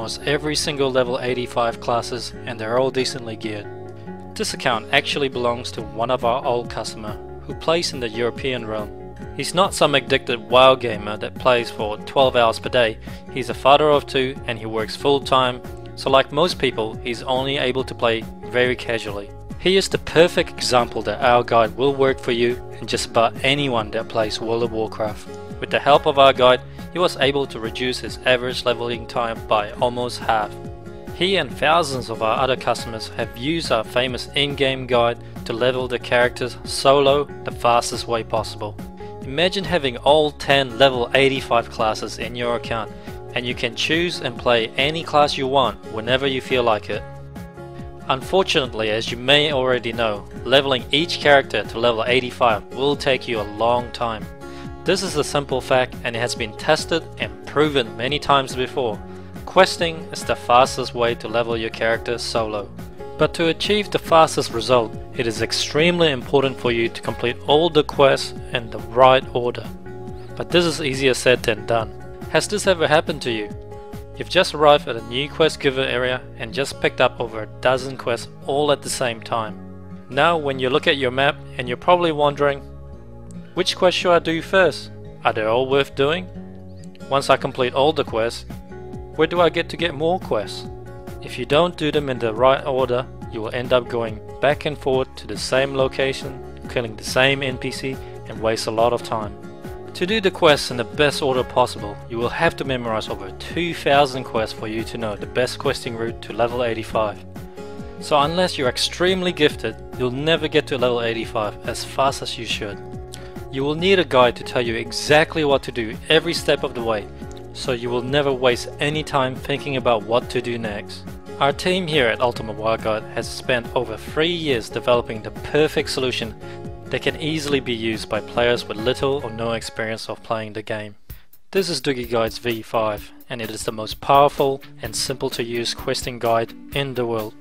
almost every single level 85 classes, and they're all decently geared. This account actually belongs to one of our old customer who plays in the European realm. He's not some addicted WoW gamer that plays for 12 hours per day. He's a father of 2 and he works full time, so like most people, he's only able to play very casually. He is the perfect example that our guide will work for you and just about anyone that plays World of Warcraft. With the help of our guide, he was able to reduce his average leveling time by almost half. He and thousands of our other customers have used our famous in-game guide to level the characters solo the fastest way possible. Imagine having all 10 level 85 classes in your account, and you can choose and play any class you want whenever you feel like it. Unfortunately, as you may already know, leveling each character to level 85 will take you a long time. This is a simple fact and it has been tested and proven many times before. Questing is the fastest way to level your character solo. But to achieve the fastest result, it is extremely important for you to complete all the quests in the right order. But this is easier said than done. Has this ever happened to you? You've just arrived at a new quest giver area and just picked up over a dozen quests all at the same time. Now when you look at your map and you're probably wondering, which quest should I do first? Are they all worth doing? Once I complete all the quests, where do I get more quests? If you don't do them in the right order, you will end up going back and forth to the same location, killing the same NPC and waste a lot of time. To do the quests in the best order possible, you will have to memorize over 2,000 quests for you to know the best questing route to level 85. So unless you're extremely gifted, you'll never get to level 85 as fast as you should. You will need a guide to tell you exactly what to do every step of the way, so you will never waste any time thinking about what to do next. Our team here at Ultimate WoW Guide has spent over 3 years developing the perfect solution that can easily be used by players with little or no experience of playing the game. This is Dugi Guide's V5, and it is the most powerful and simple to use questing guide in the world.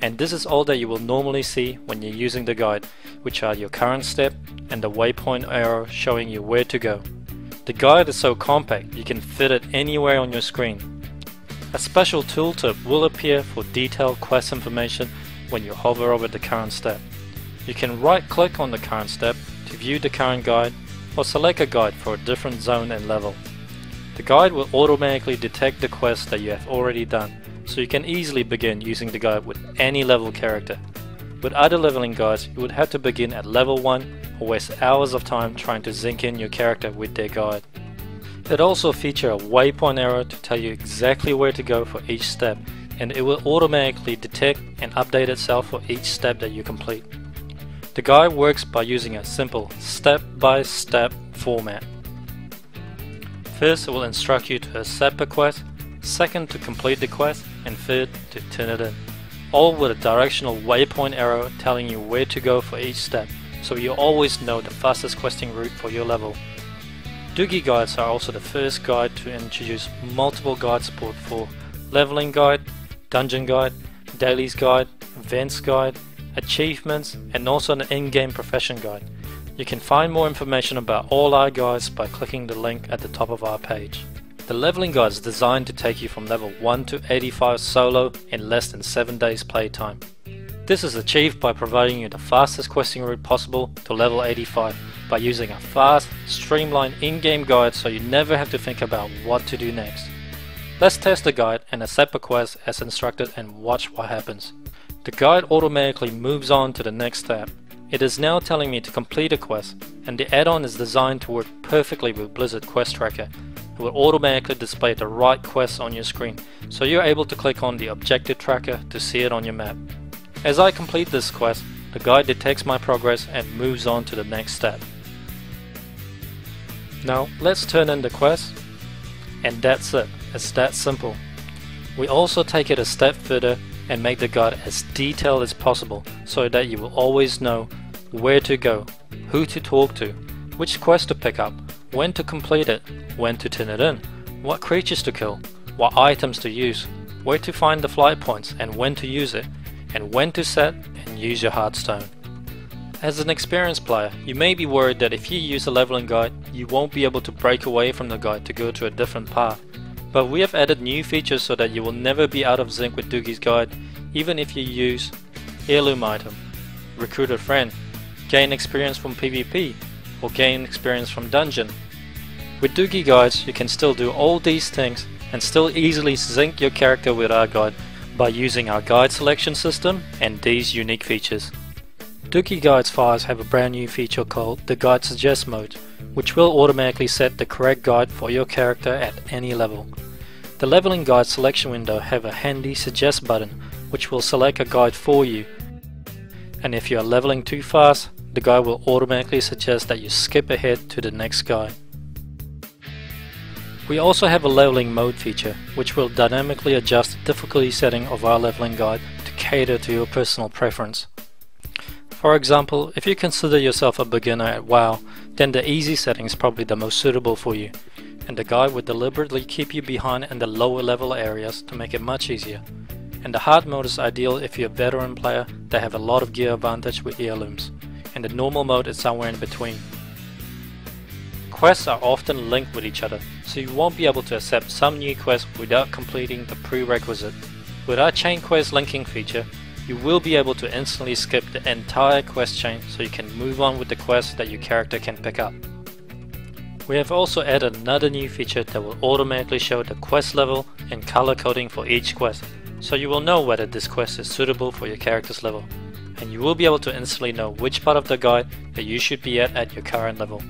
And this is all that you will normally see when you're using the guide, which are your current step and the waypoint arrow showing you where to go. The guide is so compact you can fit it anywhere on your screen. A special tooltip will appear for detailed quest information when you hover over the current step. You can right click on the current step to view the current guide or select a guide for a different zone and level. The guide will automatically detect the quests that you have already done, so you can easily begin using the guide with any level character. With other leveling guides, you would have to begin at level 1 or waste hours of time trying to zinc in your character with their guide. It also features a waypoint arrow to tell you exactly where to go for each step, and it will automatically detect and update itself for each step that you complete. The guide works by using a simple step-by-step format. First, it will instruct you to accept a quest, second to complete the quest, and third to turn it in. All with a directional waypoint arrow telling you where to go for each step, so you always know the fastest questing route for your level. Dugi guides are also the first guide to introduce multiple guide support for leveling guide, dungeon guide, dailies guide, events guide, achievements, and also an in-game profession guide. You can find more information about all our guides by clicking the link at the top of our page. The leveling guide is designed to take you from level 1 to 85 solo in less than 7 days playtime. This is achieved by providing you the fastest questing route possible to level 85 by using a fast, streamlined in-game guide so you never have to think about what to do next. Let's test the guide and accept a quest as instructed and watch what happens. The guide automatically moves on to the next step. It is now telling me to complete a quest, and the add-on is designed to work perfectly with Blizzard Quest Tracker. It will automatically display the right quests on your screen, so you're able to click on the objective tracker to see it on your map. As I complete this quest, the guide detects my progress and moves on to the next step. Now let's turn in the quest, and that's it. It's that simple. We also take it a step further and make the guide as detailed as possible so that you will always know where to go, who to talk to, which quest to pick up, when to complete it, when to turn it in, what creatures to kill, what items to use, where to find the flight points and when to use it, and when to set and use your Hearthstone. As an experienced player, you may be worried that if you use a leveling guide, you won't be able to break away from the guide to go to a different path. But we have added new features so that you will never be out of sync with Dugi's guide, even if you use heirloom item, recruit a friend, gain experience from PvP, or gain experience from dungeon. With Dugi guides, you can still do all these things and still easily sync your character with our guide by using our guide selection system and these unique features. Dugi Guides 5 have a brand new feature called the Guide Suggest mode, which will automatically set the correct guide for your character at any level. The leveling guide selection window have a handy suggest button which will select a guide for you, and if you are leveling too fast, the guide will automatically suggest that you skip ahead to the next guide. We also have a leveling mode feature which will dynamically adjust the difficulty setting of our leveling guide to cater to your personal preference. For example, if you consider yourself a beginner at WoW, then the easy setting is probably the most suitable for you, and the guide would deliberately keep you behind in the lower level areas to make it much easier. And the hard mode is ideal if you're a veteran player that have a lot of gear advantage with heirlooms, and the normal mode is somewhere in between. Quests are often linked with each other, so you won't be able to accept some new quests without completing the prerequisite. With our chain quest linking feature, you will be able to instantly skip the entire quest chain so you can move on with the quest that your character can pick up. We have also added another new feature that will automatically show the quest level and color coding for each quest, so you will know whether this quest is suitable for your character's level, and you will be able to instantly know which part of the guide that you should be at your current level.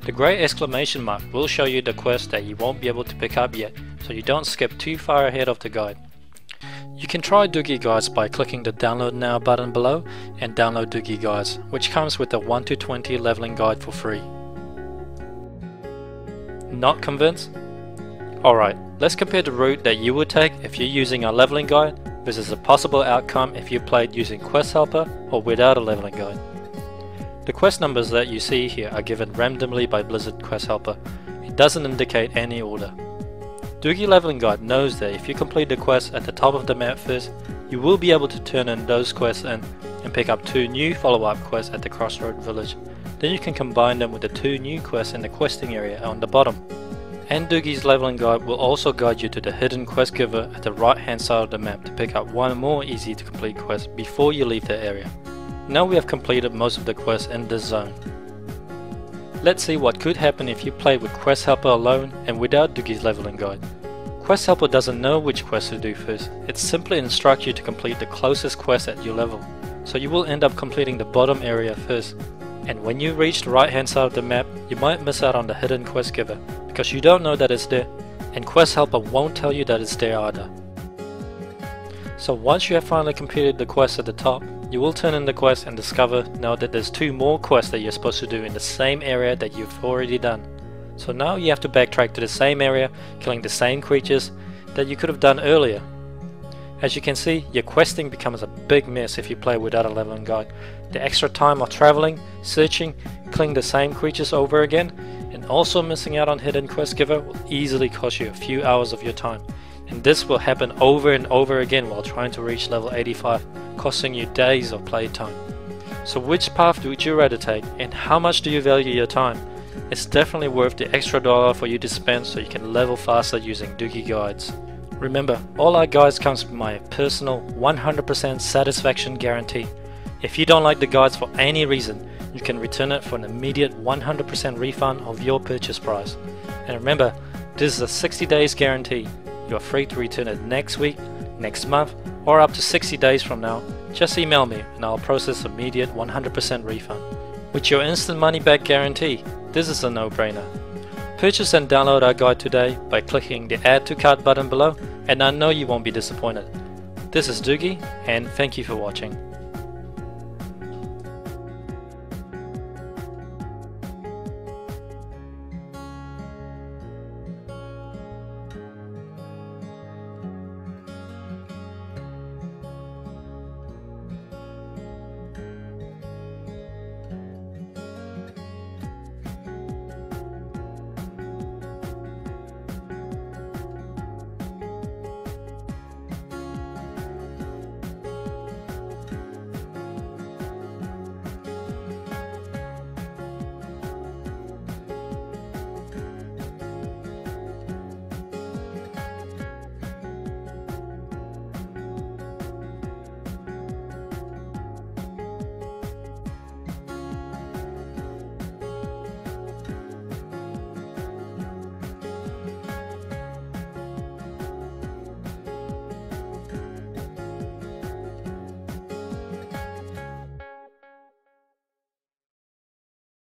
The grey exclamation mark will show you the quest that you won't be able to pick up yet, so you don't skip too far ahead of the guide. You can try Dugi Guides by clicking the Download Now button below and download Dugi Guides, which comes with a 1 to 20 leveling guide for free. Not convinced? Alright, let's compare the route that you would take if you're using our leveling guide versus a possible outcome if you played using Quest Helper or without a leveling guide. The quest numbers that you see here are given randomly by Blizzard Quest Helper. It doesn't indicate any order. Dugi Leveling Guide knows that if you complete the quest at the top of the map first, you will be able to turn in those quests in and pick up 2 new follow-up quests at the Crossroad Village. Then you can combine them with the 2 new quests in the questing area on the bottom. And Dugi's Leveling Guide will also guide you to the hidden quest giver at the right hand side of the map to pick up one more easy to complete quest before you leave the area. Now we have completed most of the quests in this zone. Let's see what could happen if you play with Quest Helper alone and without Dugi's Leveling Guide. Quest Helper doesn't know which quest to do first, it simply instructs you to complete the closest quest at your level, so you will end up completing the bottom area first. And when you reach the right hand side of the map, you might miss out on the hidden quest giver, because you don't know that it's there, and Quest Helper won't tell you that it's there either. So once you have finally completed the quest at the top, you will turn in the quest and discover now that there's 2 more quests that you're supposed to do in the same area that you've already done. So now you have to backtrack to the same area, killing the same creatures that you could have done earlier. As you can see, your questing becomes a big mess if you play without a leveling guide. The extra time of traveling, searching, killing the same creatures over again, and also missing out on hidden quest giver will easily cost you a few hours of your time. And this will happen over and over again while trying to reach level 85, costing you days of playtime. So which path would you rather take, and how much do you value your time? It's definitely worth the extra dollar for you to spend so you can level faster using Dugi Guides. Remember, all our guides comes with my personal 100% satisfaction guarantee. If you don't like the guides for any reason, you can return it for an immediate 100% refund of your purchase price. And remember, this is a 60 days guarantee. You are free to return it next week, next month, or up to 60 days from now. Just email me and I'll process immediate 100% refund. With your instant money back guarantee, this is a no-brainer. Purchase and download our guide today by clicking the Add to Cart button below, and I know you won't be disappointed. This is Dugi, and thank you for watching.